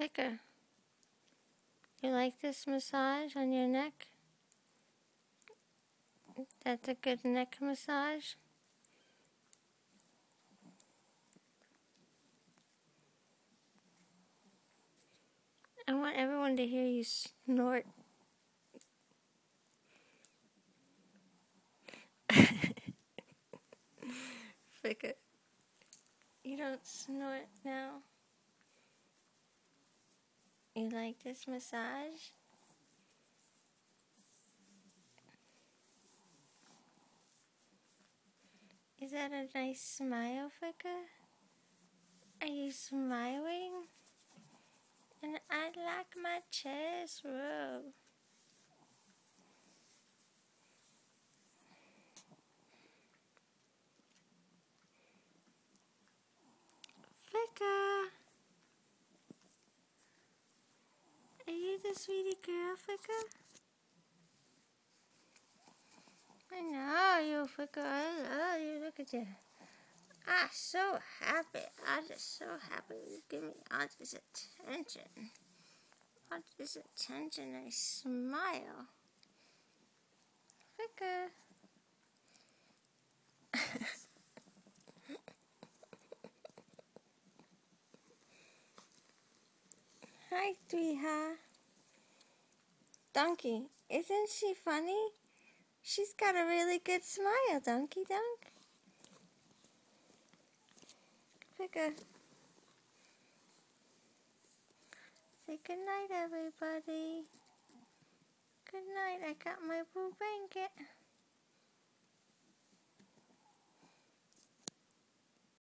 Picker, you like this massage on your neck? That's a good neck massage? I want everyone to hear you snort. Picker, you don't snort now. You like this massage? Is that a nice smile, Picker? Are you smiling? And I like my chest rub. Picker, are you the sweetie girl, Picker? I know you, Picker. I love you. Look at you. I'm so happy. I'm just so happy you give me all this attention. All this attention and smile. Picker. Hi, sweetheart. Donkey, isn't she funny? She's got a really good smile, Donkey Dunk. Picker. Say good night, everybody. Good night. I got my blue blanket.